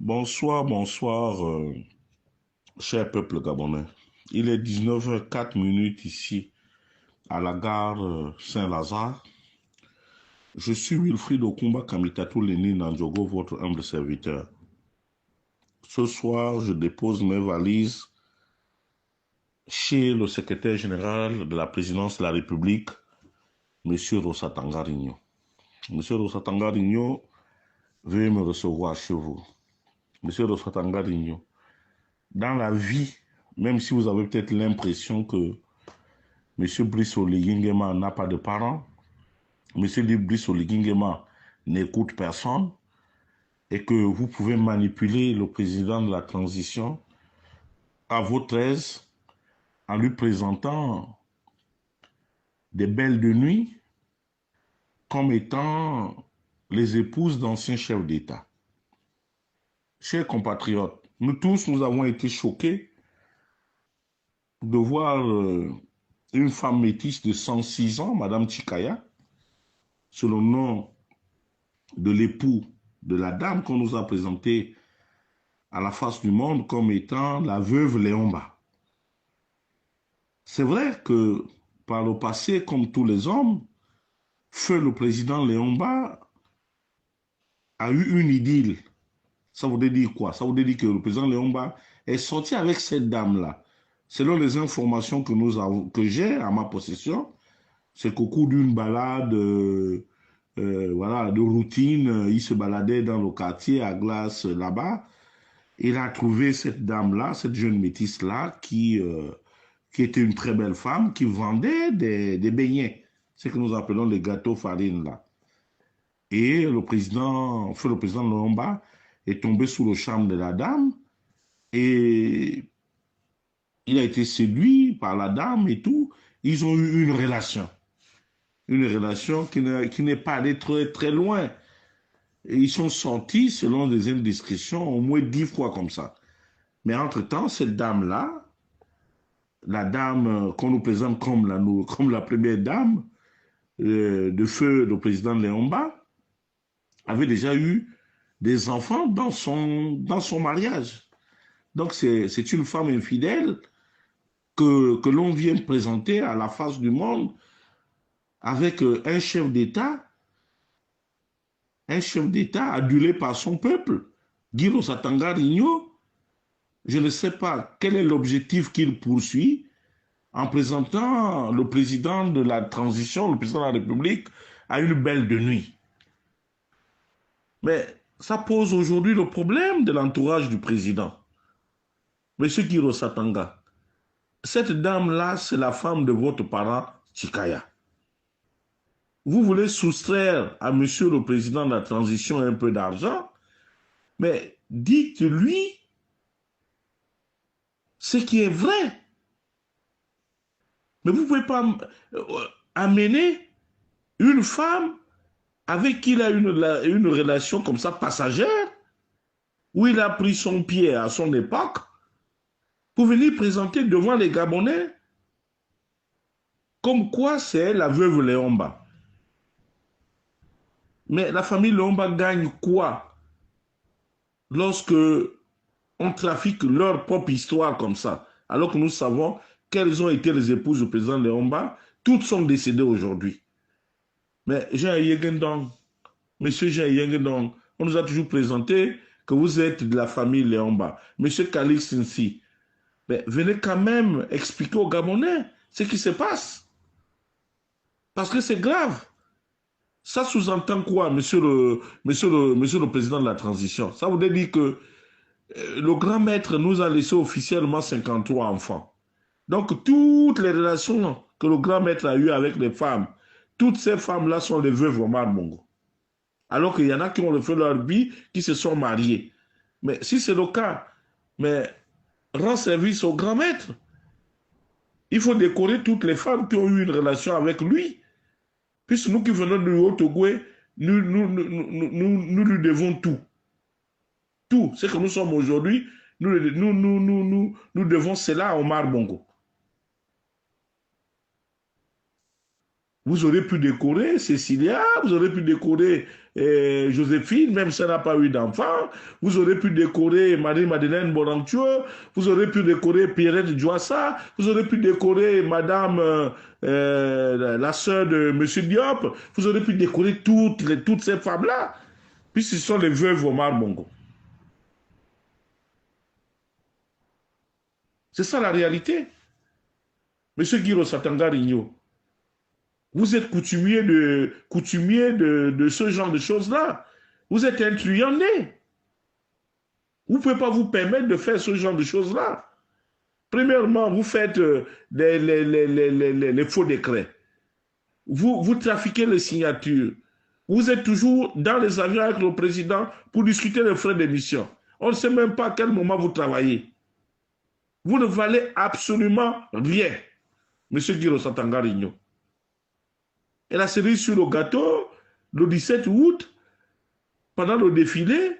Bonsoir, bonsoir, cher peuple gabonais. Il est 19h04 ici à la gare Saint-Lazare. Je suis Wilfried Okumba Kamitatou Leni Nandjogo, votre humble serviteur. Ce soir, je dépose mes valises chez le secrétaire général de la présidence de la République, M. Rossatanga Rigno. M. Rossatanga Rigno, veuillez me recevoir chez vous. M. Rossatanga Rigno, dans la vie, même si vous avez peut-être l'impression que M. Brice Oligui Nguema n'a pas de parents, M. Brice Oligui Nguema n'écoute personne, et que vous pouvez manipuler le président de la transition à votre aise en lui présentant des belles de nuit comme étant les épouses d'anciens chefs d'État. Chers compatriotes, nous tous, nous avons été choqués de voir une femme métisse de 106 ans, Madame Chikaya, sur le nom de l'époux de la dame qu'on nous a présentée à la face du monde comme étant la veuve Léomba. C'est vrai que par le passé, comme tous les hommes, feu le président Léomba a eu une idylle. Ça voudrait dire quoi? Ça voudrait dire que le président Léomba est sorti avec cette dame-là. Selon les informations que j'ai à ma possession, c'est qu'au cours d'une balade voilà, de routine, il se baladait dans le quartier à Glace là-bas. Il a trouvé cette dame-là, cette jeune métisse-là, qui était une très belle femme, qui vendait des beignets, ce que nous appelons les gâteaux farine là. Et le président Lomba est tombé sous le charme de la dame et il a été séduit par la dame et tout. Ils ont eu une relation qui n'est pas allée très, très loin. Et ils sont sortis, selon des indiscrétions, au moins 10 fois comme ça. Mais entre-temps, cette dame-là, la dame qu'on nous présente comme la première dame de feu le président Léomba, avait déjà eu des enfants dans son mariage. Donc c'est une femme infidèle que l'on vient présenter à la face du monde avec un chef d'État adulé par son peuple, Guy Rossatanga Rigno. Je ne sais pas quel est l'objectif qu'il poursuit en présentant le président de la transition, le président de la République, à une belle de nuit. Mais ça pose aujourd'hui le problème de l'entourage du président. Monsieur Guiro Satanga, cette dame-là, c'est la femme de votre parent Chikaya. Vous voulez soustraire à monsieur le président de la transition un peu d'argent, mais dites-lui ce qui est vrai. Mais vous ne pouvez pas amener une femme avec qui il a une relation comme ça passagère, où il a pris son pied à son époque, pour venir présenter devant les Gabonais comme quoi c'est la veuve Léomba. Mais la famille Léomba gagne quoi lorsque on trafique leur propre histoire comme ça, alors que nous savons quelles ont été les épouses du président Léomba, toutes sont décédées aujourd'hui. Mais Jean Yegendong, monsieur Jean Yegendong, on nous a toujours présenté que vous êtes de la famille Léomba. Monsieur Kalix Sinsi, mais venez quand même expliquer aux Gabonais ce qui se passe. Parce que c'est grave. Ça sous-entend quoi, monsieur le président de la transition? Ça voudrait dire que le grand maître nous a laissé officiellement 53 enfants. Donc, toutes les relations que le grand maître a eues avec les femmes, toutes ces femmes-là sont les veuves Omar Bongo. Alors qu'il y en a qui ont fait leur vie, qui se sont mariées. Mais si c'est le cas, mais rend service au grand maître. Il faut décorer toutes les femmes qui ont eu une relation avec lui. Puisque nous qui venons du Haut-Togo, nous lui devons tout. Tout ce que nous sommes aujourd'hui, nous devons cela à Omar Bongo. Vous aurez pu décorer Cécilia, vous aurez pu décorer Joséphine, même si elle n'a pas eu d'enfant. Vous aurez pu décorer Marie-Madeleine Bonanctuo, vous aurez pu décorer Pierrette Djouassa, vous aurez pu décorer Madame, la sœur de M. Diop, vous aurez pu décorer toutes ces femmes-là, puisque ce sont les veuves Omar Bongo. C'est ça la réalité. Monsieur Guiro Satanga Rigno, vous êtes coutumier de ce genre de choses-là. Vous êtes un truand né. Vous ne pouvez pas vous permettre de faire ce genre de choses-là. Premièrement, vous faites les faux décrets. Vous trafiquez les signatures. Vous êtes toujours dans les avions avec le président pour discuter des frais d'émission. On ne sait même pas à quel moment vous travaillez. Vous ne valez absolument rien, Monsieur Guiro Satanga Rigno. Et la cerise sur le gâteau, le 17 août, pendant le défilé,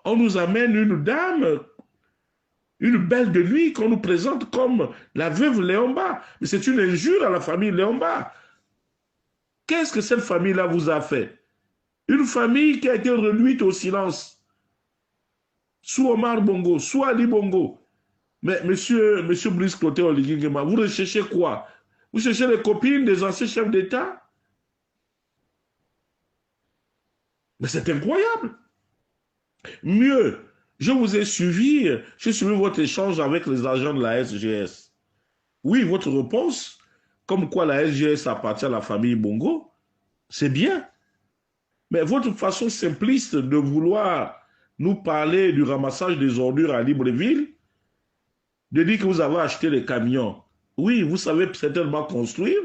on nous amène une dame, une belle de nuit qu'on nous présente comme la veuve Léomba. Mais c'est une injure à la famille Léomba. Qu'est-ce que cette famille-là vous a fait? Une famille qui a été réduite au silence. Sous Omar Bongo, sous Ali Bongo. Mais monsieur Brice Cloté Oligingema, vous recherchez quoi? Vous cherchez les copines des anciens chefs d'État? Mais c'est incroyable. Mieux, j'ai suivi votre échange avec les agents de la SGS. Oui, votre réponse, comme quoi la SGS appartient à la famille Bongo, c'est bien. Mais votre façon simpliste de vouloir nous parler du ramassage des ordures à Libreville, de dire que vous avez acheté les camions. Oui, vous savez certainement construire,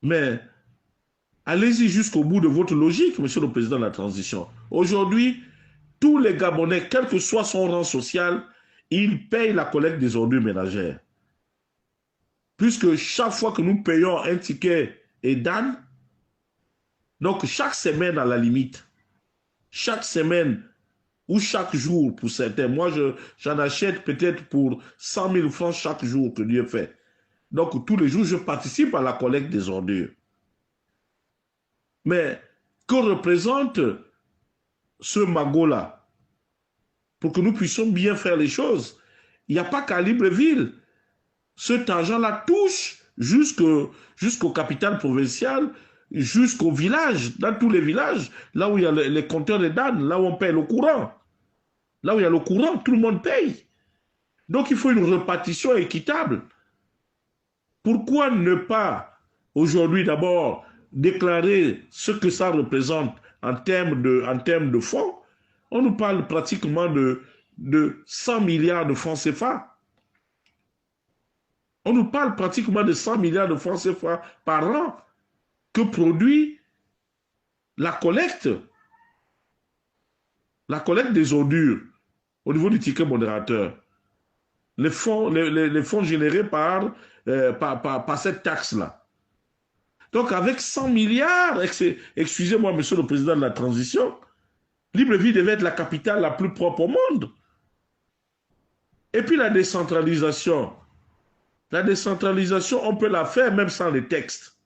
mais allez-y jusqu'au bout de votre logique, monsieur le président de la transition. Aujourd'hui, tous les Gabonais, quel que soit son rang social, ils payent la collecte des ordures ménagères. Puisque chaque fois que nous payons un ticket EDAN, donc chaque semaine à la limite, chaque semaine ou chaque jour pour certains, moi j'en achète peut-être pour 100 000 francs chaque jour que Dieu fait. Donc tous les jours, je participe à la collecte des ordures. Mais que représente ce magot-là pour que nous puissions bien faire les choses? Il n'y a pas qu'à Libreville. Cet argent-là touche jusqu'au capital provincial, jusqu'au village, dans tous les villages, là où il y a les compteurs de dames, là où on paye le courant. Là où il y a le courant, tout le monde paye. Donc il faut une répartition équitable. Pourquoi ne pas aujourd'hui d'abord déclarer ce que ça représente en termes de fonds? On nous parle pratiquement de 100 milliards de francs CFA. On nous parle pratiquement de 100 milliards de francs CFA par an que produit la collecte des ordures au niveau du ticket modérateur. Les fonds générés par cette taxe-là. Donc avec 100 milliards, excusez-moi monsieur le président de la transition, Libreville devait être la capitale la plus propre au monde. Et puis la décentralisation, on peut la faire même sans les textes.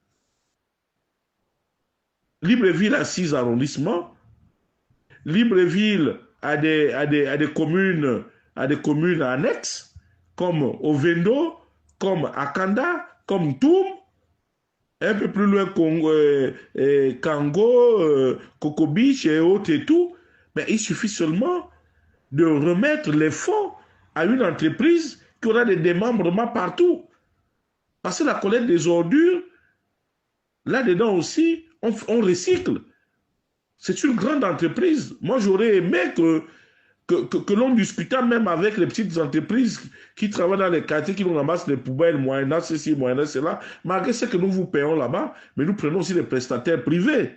Libreville a 6 arrondissements. Libreville a des communes annexes, comme Ovendo, comme Akanda, comme Toum, un peu plus loin Kango, Kokobich et autres et tout. Mais il suffit seulement de remettre les fonds à une entreprise qui aura des démembrements partout. Parce que la collecte des ordures, là-dedans aussi, on recycle. C'est une grande entreprise. Moi, j'aurais aimé que l'on discutât même avec les petites entreprises qui travaillent dans les quartiers, qui nous ramassent les poubelles, moyennant ceci, moyennant cela, malgré ce que nous vous payons là-bas, mais nous prenons aussi des prestataires privés.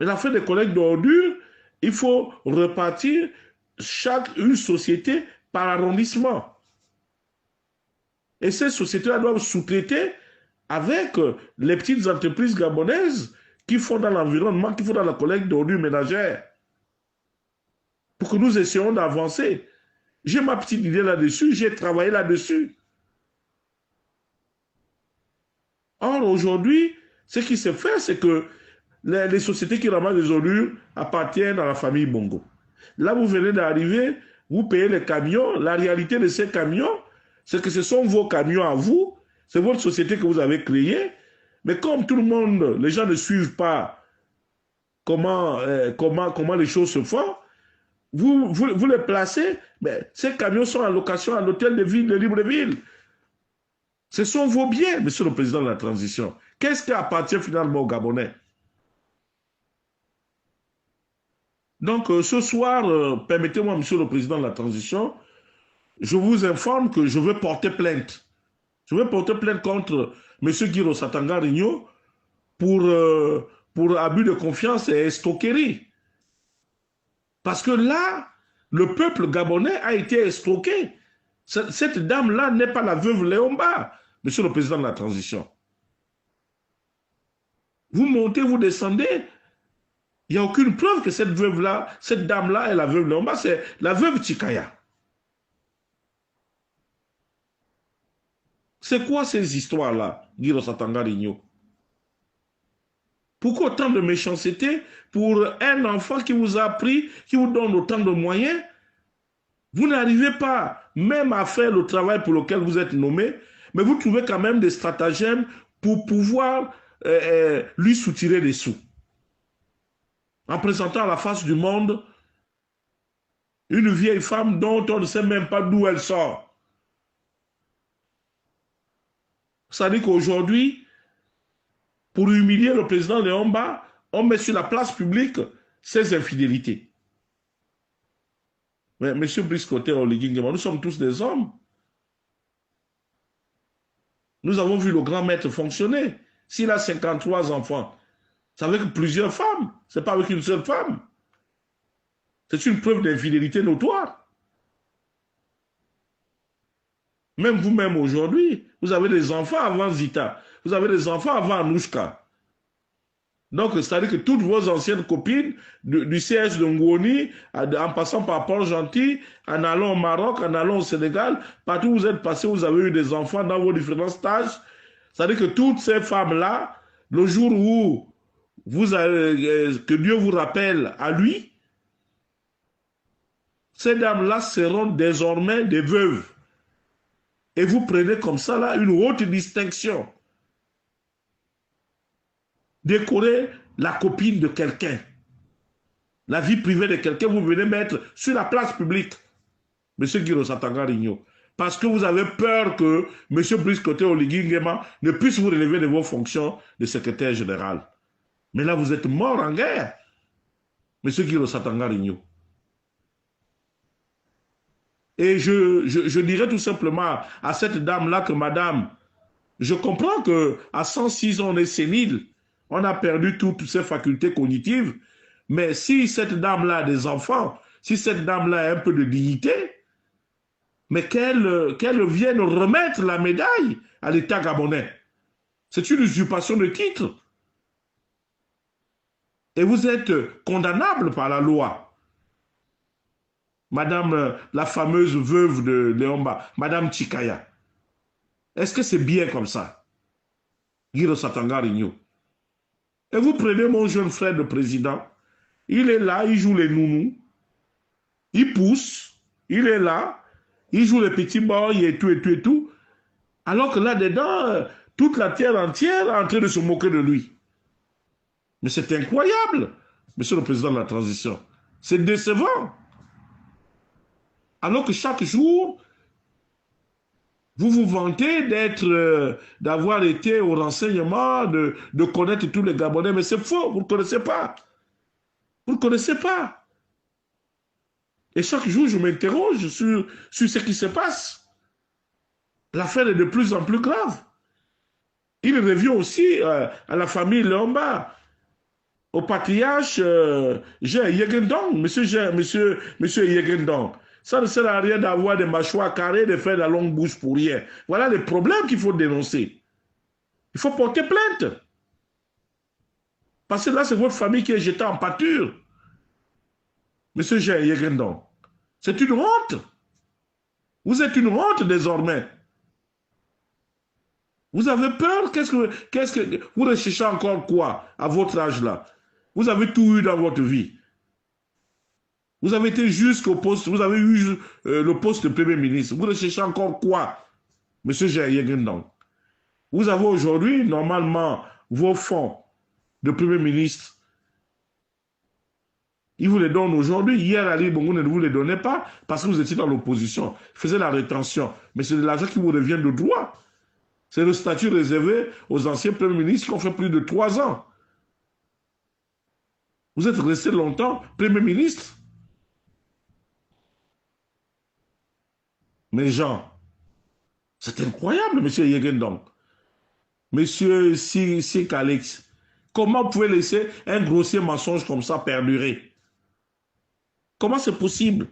Mais la fin des collectes d'ordures, il faut repartir une société par arrondissement. Et ces sociétés-là doivent sous-traiter avec les petites entreprises gabonaises qui font dans l'environnement, qui font dans la collecte d'ordures ménagères. Pour que nous essayions d'avancer. J'ai ma petite idée là-dessus, j'ai travaillé là-dessus. Or, aujourd'hui, ce qui se fait, c'est que les sociétés qui ramassent des ordures appartiennent à la famille Bongo. Là, vous venez d'arriver, vous payez les camions. La réalité de ces camions, c'est que ce sont vos camions à vous, c'est votre société que vous avez créée. Mais comme tout le monde, les gens ne suivent pas comment les choses se font, vous les placez, mais ces camions sont en location à l'hôtel de ville de Libreville. Ce sont vos biens, monsieur le président de la transition. Qu'est-ce qui appartient finalement aux Gabonais? Donc, ce soir, permettez-moi, monsieur le président de la transition, je vous informe que je veux porter plainte. Je veux porter plainte contre monsieur Guiro Satanga Rigno pour abus de confiance et escroquerie. Parce que là, le peuple gabonais a été escroqué. Cette dame-là n'est pas la veuve Léomba, monsieur le président de la transition. Vous montez, vous descendez, il n'y a aucune preuve que cette veuve-là, cette dame-là est la veuve Léomba, c'est la veuve Chikaya. C'est quoi ces histoires-là, Guiro Satanga Rigno? Pourquoi autant de méchanceté pour un enfant qui vous a appris, qui vous donne autant de moyens? Vous n'arrivez pas même à faire le travail pour lequel vous êtes nommé, mais vous trouvez quand même des stratagèmes pour pouvoir lui soutirer des sous. En présentant à la face du monde une vieille femme dont on ne sait même pas d'où elle sort. Ça dit qu'aujourd'hui, pour humilier le président Léomba, on met sur la place publique ses infidélités. Mais M. Brice Côté Oligingema, nous sommes tous des hommes. Nous avons vu le grand maître fonctionner. S'il a 53 enfants, c'est avec plusieurs femmes, ce n'est pas avec une seule femme. C'est une preuve d'infidélité notoire. Même vous-même aujourd'hui, vous avez des enfants avant Zita, vous avez des enfants avant Anouchka. Donc, c'est-à-dire que toutes vos anciennes copines du siège de Ngoni, en passant par Port-Gentil, en allant au Maroc, en allant au Sénégal, partout où vous êtes passé, vous avez eu des enfants dans vos différents stages. C'est-à-dire que toutes ces femmes-là, le jour où que Dieu vous rappelle à lui, ces dames-là seront désormais des veuves. Et vous prenez comme ça là une haute distinction. Décorer la copine de quelqu'un, la vie privée de quelqu'un, vous venez mettre sur la place publique, M. Guiro Satanga Rigno, parce que vous avez peur que M. Brice Côté Oligingema ne puisse vous relever de vos fonctions de secrétaire général. Mais là, vous êtes mort en guerre, M. Guiro Satanga Rigno. Et je dirais tout simplement à cette dame-là que, madame, je comprends qu'à 106 ans, on est sénile, on a perdu toutes ses facultés cognitives, mais si cette dame-là a des enfants, si cette dame-là a un peu de dignité, mais qu'elle vienne remettre la médaille à l'État gabonais. C'est une usurpation de titre. Et vous êtes condamnable par la loi. Madame, la fameuse veuve de Léomba, Madame Chikaya. Est-ce que c'est bien comme ça? Guiro Satanga Rigno. Et vous prenez mon jeune frère de président, il est là, il joue les nounous, il pousse, il est là, il joue les petits boys et tout, et tout, et tout. Alors que là-dedans, toute la terre entière est en train de se moquer de lui. Mais c'est incroyable, monsieur le président de la transition. C'est décevant. Alors que chaque jour, vous vous vantez d'avoir été au renseignement, de connaître tous les Gabonais, mais c'est faux, vous ne connaissez pas. Vous ne connaissez pas. Et chaque jour, je m'interroge sur ce qui se passe. L'affaire est de plus en plus grave. Il revient aussi à la famille Léomba, au patriarche Jean Yegendong, monsieur Yegendong. Ça ne sert à rien d'avoir des mâchoires carrées, de faire la longue bouche pour rien. Voilà les problèmes qu'il faut dénoncer. Il faut porter plainte. Parce que là, c'est votre famille qui est jetée en pâture. Monsieur Jean Yegendong. C'est une honte. Vous êtes une honte désormais. Vous avez peur? Qu'est-ce que vous recherchez encore quoi à votre âge là? Vous avez tout eu dans votre vie. Vous avez été jusqu'au poste, vous avez eu le poste de Premier ministre. Vous recherchez encore quoi, Monsieur Jayegendong? Vous avez aujourd'hui, normalement, vos fonds de Premier ministre. Ils vous les donnent aujourd'hui. Hier, Ali Bongo ne vous les donnait pas parce que vous étiez dans l'opposition. Faisait la rétention. Mais c'est de l'argent qui vous revient de droit. C'est le statut réservé aux anciens premiers ministres qui ont fait plus de 3 ans. Vous êtes resté longtemps Premier ministre. Mais gens, c'est incroyable, monsieur Yegendong. Monsieur Sik Alex, comment vous pouvez laisser un grossier mensonge comme ça perdurer? Comment c'est possible?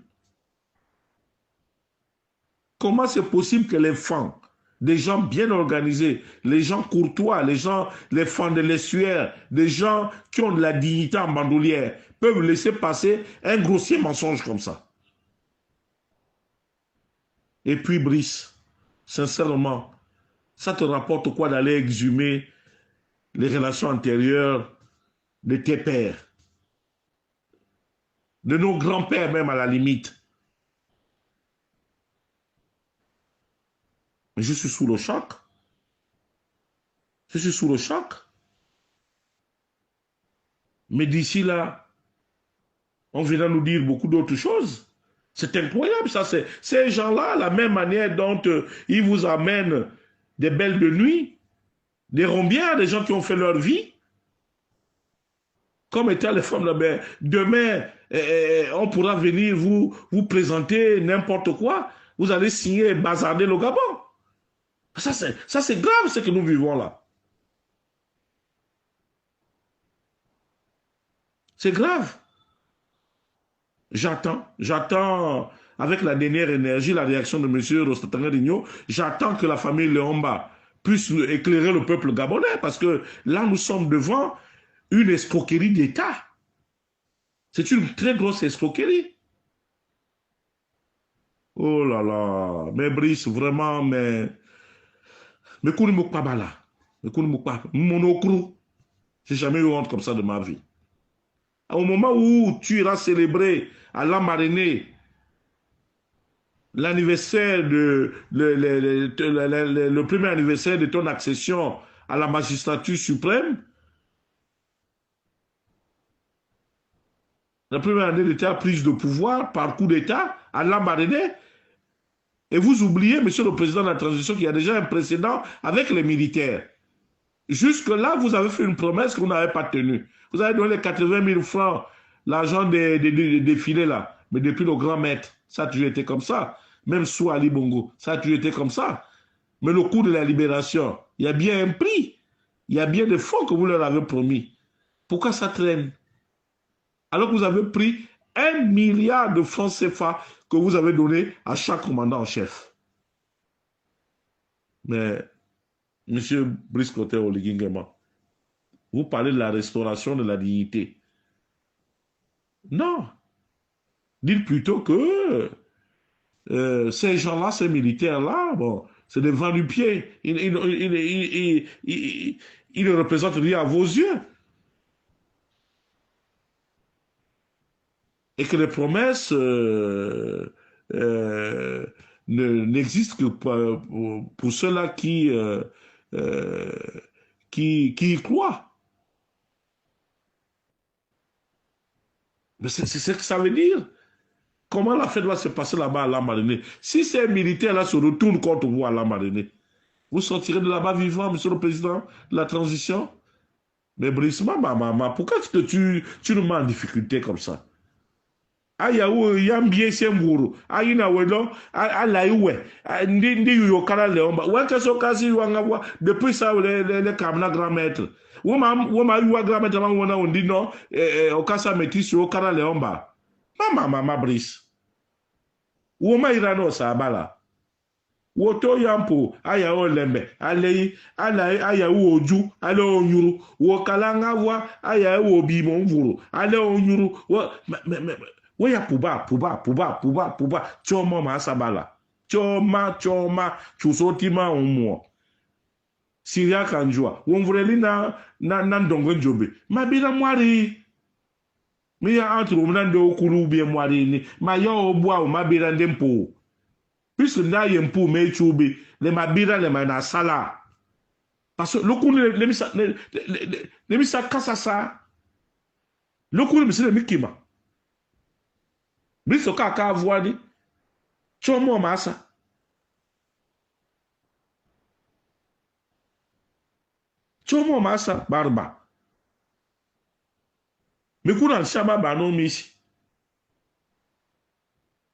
Comment c'est possible que les femmes, des gens bien organisés, les gens courtois, les femmes de l'estuaire, des gens qui ont de la dignité en bandoulière, peuvent laisser passer un grossier mensonge comme ça? Et puis, Brice, sincèrement, ça te rapporte quoi d'aller exhumer les relations antérieures de tes pères, de nos grands-pères même à la limite? Mais je suis sous le choc. Je suis sous le choc. Mais d'ici là, on viendra nous dire beaucoup d'autres choses. C'est incroyable, ça. Ces gens-là, la même manière dont ils vous amènent des belles de nuit, des rombières, des gens qui ont fait leur vie, comme étant les femmes là, demain, on pourra venir vous présenter n'importe quoi. Vous allez signer et bazarder le Gabon. Ça, c'est grave ce que nous vivons là. C'est grave. J'attends avec la dernière énergie la réaction de M. Rostatanga-Rigno. J'attends que la famille Léomba puisse éclairer le peuple gabonais parce que là, nous sommes devant une escroquerie d'État. C'est une très grosse escroquerie. Oh là là, mais Brice, vraiment, mais Kouni Moukpabala, mais Kouni Moukpabala, Monokru, j'ai jamais eu honte comme ça de ma vie. Au moment où tu iras célébrer à la Marinée l'anniversaire le premier anniversaire de ton accession à la magistrature suprême, la première année de ta prise de pouvoir par coup d'État à la Marinée, et vous oubliez, monsieur le président de la transition, qu'il y a déjà un précédent avec les militaires. Jusque-là, vous avez fait une promesse que vous n'avez pas tenue. Vous avez donné les 80 000 francs, l'argent des défilés là. Mais depuis le grand maître, ça a toujours été comme ça. Même sous Ali Bongo, ça a toujours été comme ça. Mais le coût de la libération, il y a bien un prix. Il y a bien des fonds que vous leur avez promis. Pourquoi ça traîne? Alors que vous avez pris 1 milliard de francs CFA que vous avez donné à chaque commandant en chef. Mais, monsieur Brice Koté Oligingema, vous parlez de la restauration de la dignité. Non. Dites plutôt que ces gens-là, ces militaires-là, bon, c'est des vents du pied. Ils ne représentent rien à vos yeux. Et que les promesses n'existent que pour ceux-là qui y croient. Mais c'est ce que ça veut dire. Comment la fête va se passer là-bas à la Marinée? Si ces militaires-là se retournent contre vous à la Marinée, vous sortirez de là-bas vivant, monsieur le président de la transition? Mais Brice, pourquoi tu nous mets en difficulté comme ça? Ayawo yambie semburu ayina wedo alaiwe ndi yuyo kala leomba waka so kasi wanga depuis ça les kamna grand maître woma yuwa grand maître wona ondi no okasa metisi o kala leomba mama Brice woma irano sabala woto yampo ayawo lembe alei ayawo oju ale onyuru wo kalanga wa ayawo bimo mvuru ale onyuru wo ya pouba, choma ma sabala. choma chusotima umwo Syria kanjua wonvreli na ndongo njobe mabira mwari mi ya antru mna ndo okuru ubie mwari ni ma yo obu a mabira ndempo puisque na yempo me chubi le mabira le na sala parce que lokuni le misa kasasa lokuni misile mikima biso ka avoani chomo masa chomo masa barba mikuna shama bano mishi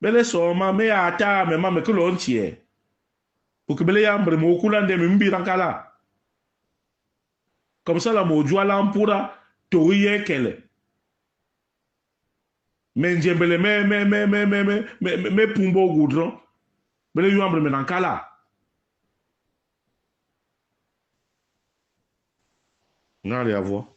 bele so ma me ata me ma me kulo nchie ukibele ya mbre mo kula nde me mbira kala comme ça la mo jua lampura to yekele me njembele me pumbo goudron bele yu ambre me nankala n'allez à voir